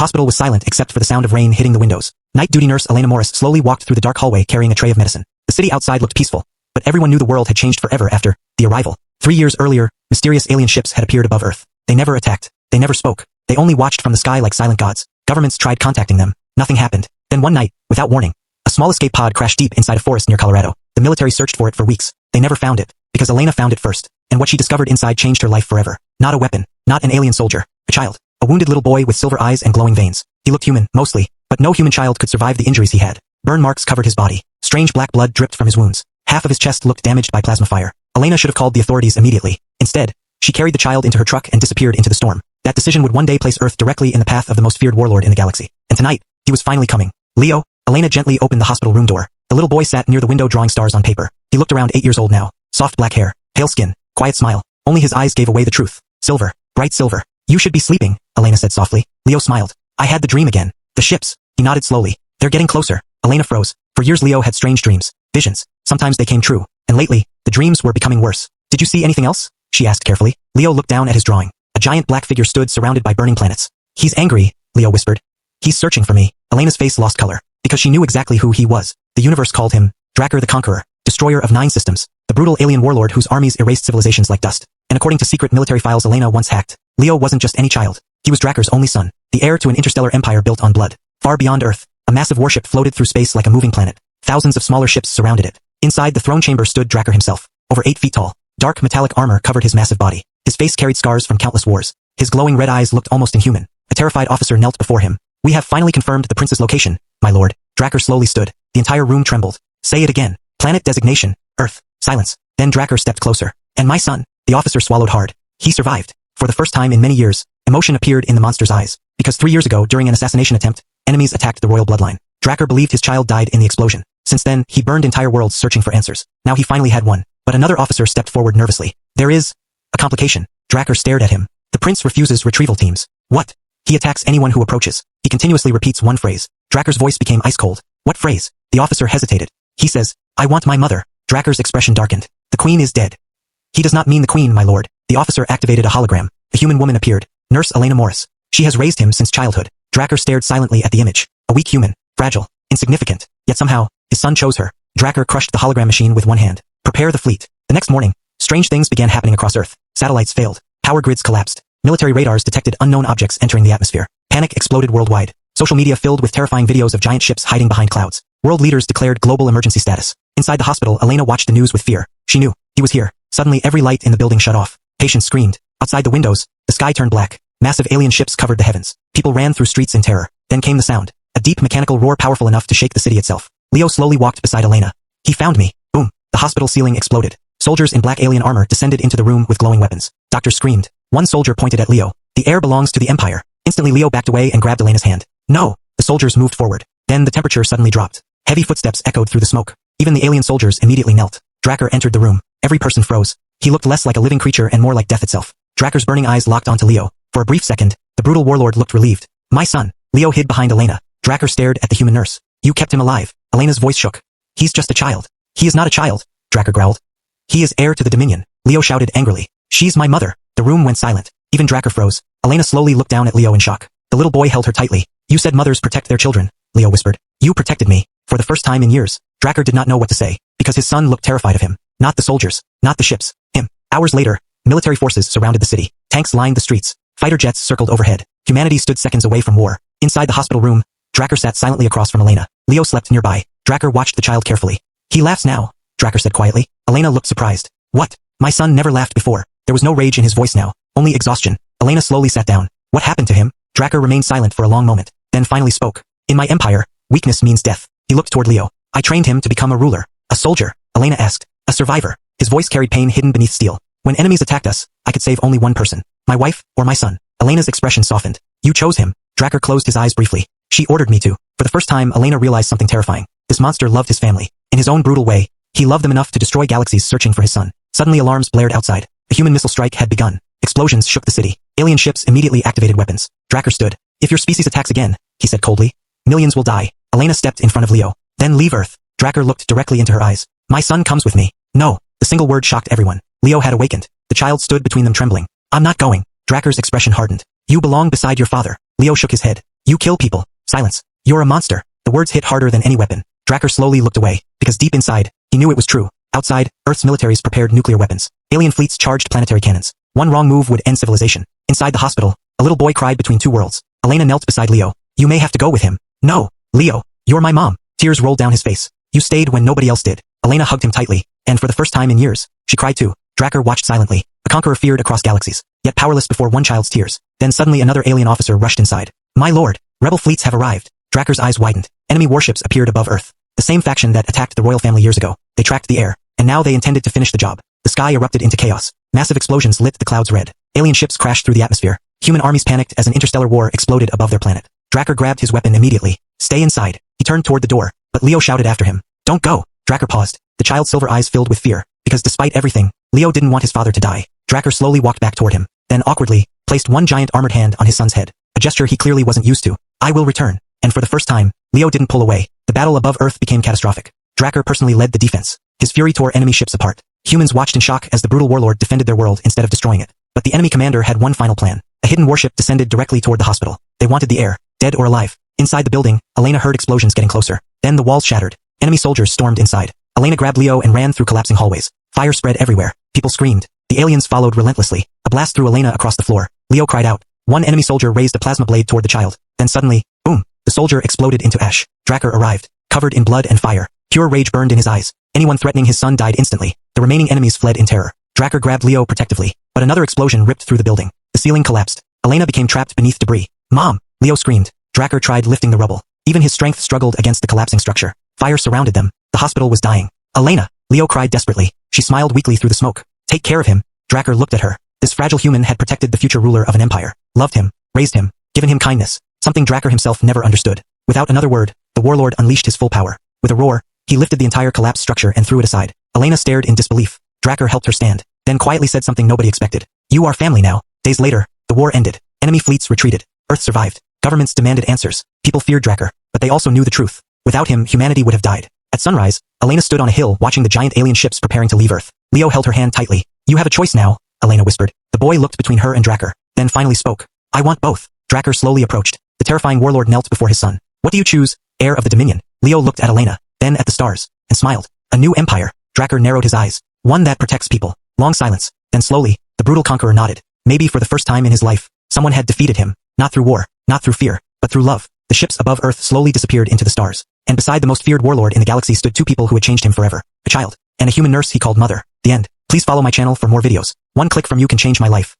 hospital was silent except for the sound of rain hitting the windows. Night duty nurse Elena Morris slowly walked through the dark hallway carrying a tray of medicine. The city outside looked peaceful, but everyone knew the world had changed forever after the arrival. 3 years earlier, mysterious alien ships had appeared above Earth. They never attacked. They never spoke. They only watched from the sky like silent gods. Governments tried contacting them. Nothing happened. Then one night, without warning, a small escape pod crashed deep inside a forest near Colorado. The military searched for it for weeks. They never found it, because Elena found it first. And what she discovered inside changed her life forever. Not a weapon. Not an alien soldier. A child. A wounded little boy with silver eyes and glowing veins. He looked human, mostly, but no human child could survive the injuries he had. Burn marks covered his body. Strange black blood dripped from his wounds. Half of his chest looked damaged by plasma fire. Elena should have called the authorities immediately. Instead, she carried the child into her truck and disappeared into the storm. That decision would one day place Earth directly in the path of the most feared warlord in the galaxy. And tonight, he was finally coming. Leo. Elena gently opened the hospital room door. The little boy sat near the window drawing stars on paper. He looked around 8 years old now. Soft black hair, pale skin, quiet smile. Only his eyes gave away the truth. Silver. Bright silver. You should be sleeping, Elena said softly. Leo smiled. I had the dream again. The ships. He nodded slowly. They're getting closer. Elena froze. For years Leo had strange dreams. Visions. Sometimes they came true. And lately, the dreams were becoming worse. Did you see anything else? She asked carefully. Leo looked down at his drawing. A giant black figure stood surrounded by burning planets. He's angry, Leo whispered. He's searching for me. Elena's face lost color, because she knew exactly who he was. The universe called him Drakar the Conqueror, destroyer of 9 systems, the brutal alien warlord whose armies erased civilizations like dust. And according to secret military files Elena once hacked, Leo wasn't just any child. He was Drakar's only son, the heir to an interstellar empire built on blood. Far beyond Earth, a massive warship floated through space like a moving planet. Thousands of smaller ships surrounded it. Inside the throne chamber stood Drakar himself, over 8 feet tall. Dark metallic armor covered his massive body. His face carried scars from countless wars. His glowing red eyes looked almost inhuman. A terrified officer knelt before him. We have finally confirmed the prince's location, my lord. Drakar slowly stood. The entire room trembled. Say it again. Planet designation. Earth. Silence. Then Drakar stepped closer. And my son. The officer swallowed hard. He survived. For the first time in many years, emotion appeared in the monster's eyes. Because 3 years ago, during an assassination attempt, enemies attacked the royal bloodline. Drakar believed his child died in the explosion. Since then, he burned entire worlds searching for answers. Now he finally had one. But another officer stepped forward nervously. There is a complication. Drakar stared at him. The prince refuses retrieval teams. What? He attacks anyone who approaches. He continuously repeats one phrase. Drakar's voice became ice cold. What phrase? The officer hesitated. He says, I want my mother. Drakar's expression darkened. The queen is dead. He does not mean the queen, my lord. The officer activated a hologram. A human woman appeared. Nurse Elena Morris. She has raised him since childhood. Drakar stared silently at the image. A weak human. Fragile. Insignificant. Yet somehow, his son chose her. Drakar crushed the hologram machine with one hand. Prepare the fleet. The next morning, strange things began happening across Earth. Satellites failed. Power grids collapsed. Military radars detected unknown objects entering the atmosphere. Panic exploded worldwide. Social media filled with terrifying videos of giant ships hiding behind clouds. World leaders declared global emergency status. Inside the hospital, Elena watched the news with fear. She knew. He was here. Suddenly every light in the building shut off. Patients screamed. Outside the windows, the sky turned black. Massive alien ships covered the heavens. People ran through streets in terror. Then came the sound. A deep mechanical roar powerful enough to shake the city itself. Leo slowly walked beside Elena. He found me. Boom. The hospital ceiling exploded. Soldiers in black alien armor descended into the room with glowing weapons. Doctors screamed. One soldier pointed at Leo. The heir belongs to the Empire. Instantly Leo backed away and grabbed Elena's hand. No! The soldiers moved forward. Then the temperature suddenly dropped. Heavy footsteps echoed through the smoke. Even the alien soldiers immediately knelt. Drakar entered the room. Every person froze. He looked less like a living creature and more like death itself. Drakar's burning eyes locked onto Leo. For a brief second, the brutal warlord looked relieved. My son. Leo hid behind Elena. Drakar stared at the human nurse. You kept him alive. Elena's voice shook. He's just a child. He is not a child, Drakar growled. He is heir to the Dominion. Leo shouted angrily. She's my mother. The room went silent. Even Drakar froze. Elena slowly looked down at Leo in shock. The little boy held her tightly. You said mothers protect their children, Leo whispered. You protected me. For the first time in years, Drakar did not know what to say, because his son looked terrified of him. Not the soldiers, not the ships, him. Hours later, military forces surrounded the city. Tanks lined the streets. Fighter jets circled overhead. Humanity stood seconds away from war. Inside the hospital room, Drakar sat silently across from Elena. Leo slept nearby. Drakar watched the child carefully. He laughs now, Drakar said quietly. Elena looked surprised. What? My son never laughed before. There was no rage in his voice now, only exhaustion. Elena slowly sat down. What happened to him? Drakar remained silent for a long moment, then finally spoke. In my empire, weakness means death. He looked toward Leo. I trained him to become a ruler. A soldier, Elena asked. A survivor. His voice carried pain hidden beneath steel. When enemies attacked us, I could save only one person. My wife, or my son. Elena's expression softened. You chose him. Drakar closed his eyes briefly. She ordered me to. For the first time, Elena realized something terrifying. This monster loved his family. In his own brutal way, he loved them enough to destroy galaxies searching for his son. Suddenly alarms blared outside. A human missile strike had begun. Explosions shook the city. Alien ships immediately activated weapons. Drakar stood. If your species attacks again, he said coldly, millions will die. Elena stepped in front of Leo. Then leave Earth. Drakar looked directly into her eyes. My son comes with me. No. The single word shocked everyone. Leo had awakened. The child stood between them trembling. I'm not going. Drakar's expression hardened. You belong beside your father. Leo shook his head. You kill people. Silence. You're a monster. The words hit harder than any weapon. Drakar slowly looked away, because deep inside, he knew it was true. Outside, Earth's militaries prepared nuclear weapons. Alien fleets charged planetary cannons. One wrong move would end civilization. Inside the hospital, a little boy cried between two worlds. Elena knelt beside Leo. You may have to go with him. No. Leo, you're my mom. Tears rolled down his face. You stayed when nobody else did. Elena hugged him tightly, and for the first time in years, she cried too. Drakar watched silently. A conqueror feared across galaxies, yet powerless before one child's tears. Then suddenly another alien officer rushed inside. My lord, rebel fleets have arrived. Drakar's eyes widened. Enemy warships appeared above Earth. The same faction that attacked the royal family years ago. They tracked the heir, and now they intended to finish the job. The sky erupted into chaos. Massive explosions lit the clouds red. Alien ships crashed through the atmosphere. Human armies panicked as an interstellar war exploded above their planet. Drakar grabbed his weapon immediately. Stay inside. He turned toward the door, but Leo shouted after him. Don't go. Drakar paused. The child's silver eyes filled with fear, because despite everything, Leo didn't want his father to die. Drakar slowly walked back toward him, then awkwardly, placed one giant armored hand on his son's head, a gesture he clearly wasn't used to. I will return. And for the first time, Leo didn't pull away. The battle above Earth became catastrophic. Drakar personally led the defense. His fury tore enemy ships apart. Humans watched in shock as the brutal warlord defended their world instead of destroying it. But the enemy commander had one final plan. A hidden warship descended directly toward the hospital. They wanted the heir, dead or alive. Inside the building, Elena heard explosions getting closer. Then the walls shattered. Enemy soldiers stormed inside. Elena grabbed Leo and ran through collapsing hallways. Fire spread everywhere. People screamed. The aliens followed relentlessly. A blast threw Elena across the floor. Leo cried out. One enemy soldier raised a plasma blade toward the child. Then suddenly, boom, the soldier exploded into ash. Drakar arrived, covered in blood and fire. Pure rage burned in his eyes. Anyone threatening his son died instantly. The remaining enemies fled in terror. Drakar grabbed Leo protectively, but another explosion ripped through the building. The ceiling collapsed. Elena became trapped beneath debris. Mom! Leo screamed. Drakar tried lifting the rubble. Even his strength struggled against the collapsing structure. Fire surrounded them. The hospital was dying. Elena! Leo cried desperately. She smiled weakly through the smoke. Take care of him. Drakar looked at her. This fragile human had protected the future ruler of an empire, loved him, raised him, given him kindness, something Drakar himself never understood. Without another word, the warlord unleashed his full power. With a roar, he lifted the entire collapsed structure and threw it aside. Elena stared in disbelief. Drakar helped her stand, then quietly said something nobody expected. You are family now. Days later, the war ended. Enemy fleets retreated. Earth survived. Governments demanded answers. People feared Drakar, but they also knew the truth. Without him, humanity would have died. At sunrise, Elena stood on a hill watching the giant alien ships preparing to leave Earth. Leo held her hand tightly. You have a choice now, Elena whispered. The boy looked between her and Drakar, then finally spoke. I want both. Drakar slowly approached. The terrifying warlord knelt before his son. What do you choose, heir of the Dominion? Leo looked at Elena, then at the stars, and smiled. A new empire. Drakar narrowed his eyes. One that protects people. Long silence. Then slowly, the brutal conqueror nodded. Maybe for the first time in his life, someone had defeated him. Not through war, not through fear, but through love. The ships above Earth slowly disappeared into the stars. And beside the most feared warlord in the galaxy stood two people who had changed him forever. A child, and a human nurse he called mother. The end. Please follow my channel for more videos. One click from you can change my life.